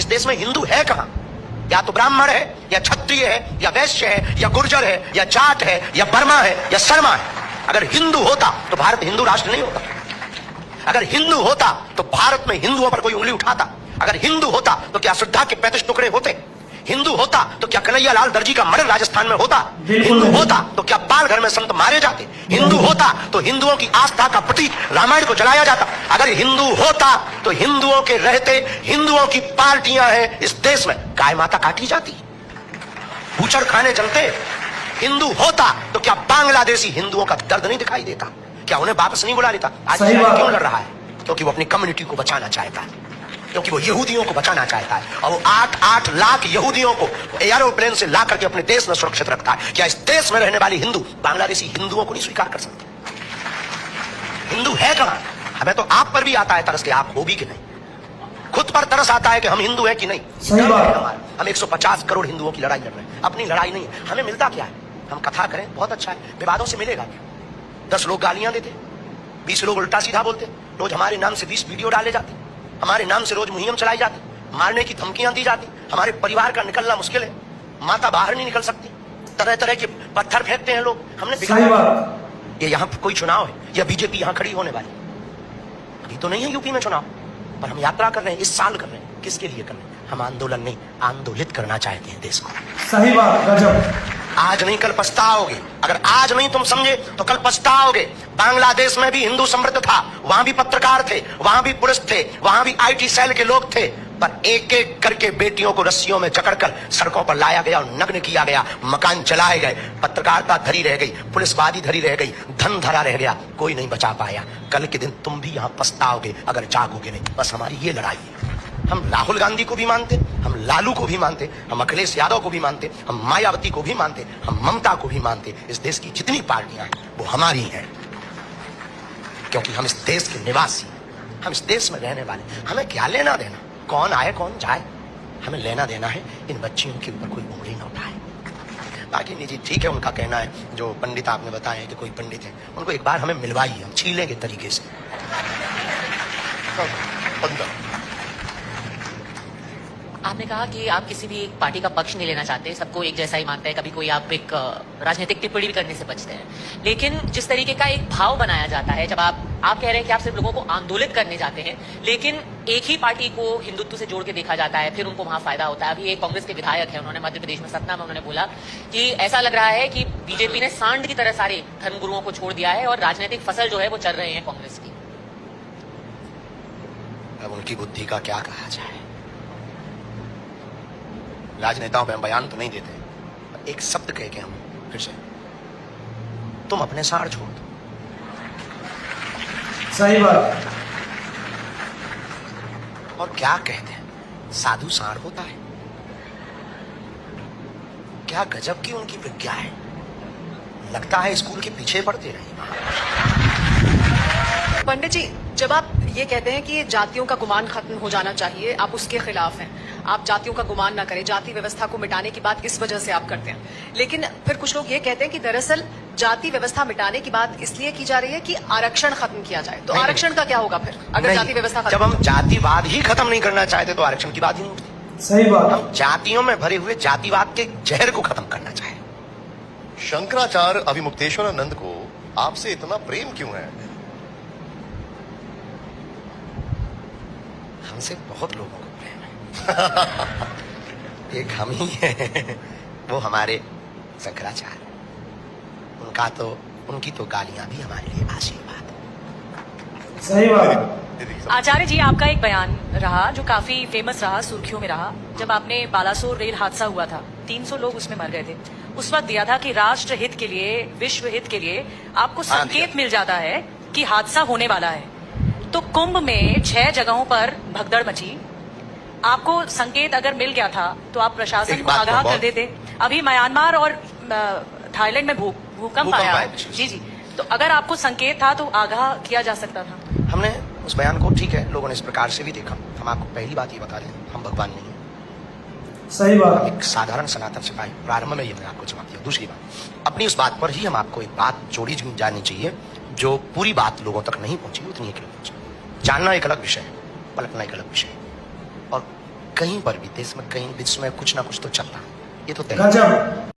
देश में हिंदू है कहां? या तो ब्राह्मण है, या क्षत्रिय है, या वैश्य है, या गुर्जर है, या जाट है, या वर्मा है, या शर्मा है। अगर हिंदू होता तो भारत हिंदू राष्ट्र नहीं होता। अगर हिंदू होता तो भारत में हिंदुओं पर कोई उंगली उठाता। अगर हिंदू होता तो क्या श्रद्धा के 35 टुकड़े होते? हिंदू होता तो क्या कन्हैया लाल दर्जी का मर्डर राजस्थान में होता? हिंदू होता तो क्या बाल घर में संत मारे जाते? हिंदू होता तो हिंदुओं की आस्था का प्रतीक रामायण को जलाया जाता। अगर हिंदू होता तो हिंदुओं के रहते हिंदुओं की पार्टियां हैं इस देश में गाय माता काटी जाती, बूचड़ खाने चलते। हिंदू होता तो क्या बांग्लादेशी हिंदुओं का दर्द नहीं दिखाई देता? क्या उन्हें वापस नहीं बुला लेता? आज क्यों लड़ रहा है? क्योंकि वो अपनी कम्युनिटी को बचाना चाहता है, क्योंकि वो यहूदियों को बचाना चाहता है। और वो 8-8 लाख यहूदियों को एरोप्लेन से ला करके अपने देश में सुरक्षित रखता है। क्या इस देश में रहने वाली हिंदू बांग्लादेशी हिंदुओं को नहीं स्वीकार कर सकते? हिंदू है कहां? हमें तो आप पर भी आता है तरस के आप हो भी कि नहीं, खुद पर तरस आता है कि हम हिंदू हैं कि नहीं। सही बात। हम 150 करोड़ हिंदुओं की लड़ाई लड़ रहे हैं, अपनी लड़ाई नहीं है। हमें मिलता क्या है? हम कथा करें बहुत अच्छा है, विवादों से मिलेगा क्या? 10 लोग गालियां देते, 20 लोग उल्टा सीधा बोलते, रोज हमारे नाम से 20 वीडियो डाले जाते, हमारे नाम से रोज मुहिम चलाई जाती, मारने की धमकियां दी जाती, हमारे परिवार का निकलना मुश्किल है, माता बाहर नहीं निकल सकती, तरह तरह के पत्थर फेंकते हैं लोग। हमने ये यहाँ कोई चुनाव है या बीजेपी यहाँ खड़ी होने वाली? अभी तो नहीं है यूपी में चुनाव, पर हम यात्रा कर रहे हैं, इस साल कर रहे हैं। किसके लिए कर रहे हैं? हम आंदोलन नहीं, आंदोलित करना चाहते हैं देश को। सही बात, गजब। आज नहीं कल पछताओगे। अगर आज नहीं तुम समझे तो कल पछताओगे। बांग्लादेश में भी हिंदू समृद्ध था, वहां भी पत्रकार थे, वहां भी पुलिस थे, वहां भी आईटी सेल के लोग थे, पर एक एक करके बेटियों को रस्सियों में जकड़कर सड़कों पर लाया गया और नग्न किया गया, मकान जलाए गए, पत्रकारिता धरी रह गई, पुलिसवादी धरी रह गई, धन धरा रह गया, कोई नहीं बचा पाया। कल के दिन तुम भी यहां पछताओगे अगर जागोगे नहीं। बस हमारी ये लड़ाई है। हम राहुल गांधी को भी मानते, हम लालू को भी मानते, हम अखिलेश यादव को भी मानते, हम मायावती को भी मानते, हम ममता को भी मानते। इस देश की जितनी पार्टियां हैं वो हमारी हैं, क्योंकि हम इस देश के निवासी, हम इस देश में रहने वाले। हमें क्या लेना देना कौन आए कौन जाए? हमें लेना देना है इन बच्चियों के ऊपर कोई उंगली न उठाए। बाकी निजी ठीक है, उनका कहना है, जो पंडित आपने बताया कि कोई पंडित है, उनको एक बार हमें मिलवाइए, हम छीलेंगे तरीके से। आपने कहा कि आप किसी भी एक पार्टी का पक्ष नहीं लेना चाहते, सबको एक जैसा ही मानते हैं, कभी कोई आप एक राजनीतिक टिप्पणी भी करने से बचते हैं। लेकिन जिस तरीके का एक भाव बनाया जाता है, जब आप कह रहे हैं कि आप सिर्फ लोगों को आंदोलित करने जाते हैं, लेकिन एक ही पार्टी को हिंदुत्व से जोड़ के देखा जाता है, फिर उनको वहां फायदा होता है। अभी एक कांग्रेस के विधायक है, उन्होंने मध्य प्रदेश में सतना में उन्होंने बोला कि ऐसा लग रहा है कि बीजेपी ने सांड की तरह सारे धर्मगुरुओं को छोड़ दिया है और राजनीतिक फसल जो है वो चल रहे हैं कांग्रेस की। अब उनकी बुद्धि का क्या कहा जाए? राजनेताओं पे हम बयान तो नहीं देते, एक शब्द कह के हम फिर से, तुम अपने साड़ छोड़ दो। सही बात। और क्या कहते हैं, साधु साड़ होता है? क्या गजब की उनकी विज्ञा है, लगता है स्कूल के पीछे पढ़ते रहे। पंडित जी, जब आप ये कहते हैं कि जातियों का गुमान खत्म हो जाना चाहिए, आप उसके खिलाफ हैं, आप जातियों का गुमान ना करें, जाति व्यवस्था को मिटाने की बात इस वजह से आप करते हैं, लेकिन फिर कुछ लोग ये कहते हैं कि दरअसल जाति व्यवस्था मिटाने की बात इसलिए की जा रही है कि आरक्षण खत्म किया जाए। तो आरक्षण का क्या होगा फिर अगर जाति व्यवस्था खत्म? जब हम जातिवाद ही खत्म नहीं करना चाहते तो आरक्षण की बात ही नहीं उठती। सही बात। हम जातियों में भरे हुए जातिवाद के जहर को खत्म करना चाहें। शंकराचार्य अभिमुक्तेश्वरानंद को आपसे इतना प्रेम क्यों है? हमसे बहुत लोगों को प्रेम है। एक हम ही हैं, वो हमारे शंकराचार्य। उनकी तो गालियां भी हमारे लिए आशीर्वाद है। सही बात। आचार्य जी, आपका एक बयान रहा जो काफी फेमस रहा, सुर्खियों में रहा, जब आपने बालासोर रेल हादसा हुआ था, 300 लोग उसमें मर गए थे, उस वक्त दिया था कि राष्ट्र हित के लिए, विश्व हित के लिए आपको संकेत मिल जाता है कि हादसा होने वाला है। तो कुंभ में 6 जगहों पर भगदड़ मची, आपको संकेत अगर मिल गया था तो आप प्रशासन को आगाह कर देते। अभी म्यांमार और थाईलैंड में भूकंप आया। जी जी, तो अगर आपको संकेत था तो आगाह किया जा सकता था। हमने उस बयान को, ठीक है, लोगों ने इस प्रकार से भी देखा। हम आपको पहली बात ये बता दें, हम भगवान नहीं है। सही बात। एक साधारण सनातन सिपाही, प्रारंभ में ये मैंने आपको जवाब दिया। दूसरी बात, अपनी उस बात पर ही हम आपको एक बात जोड़ी जानी चाहिए, जो पूरी बात लोगों तक नहीं पहुंची, उतनी एक पहुंची। जानना एक अलग विषय है, पलटना एक अलग विषय है। और कहीं पर भी देश में कहीं विश्व में कुछ ना कुछ तो चल रहा, ये तो तय है। गजब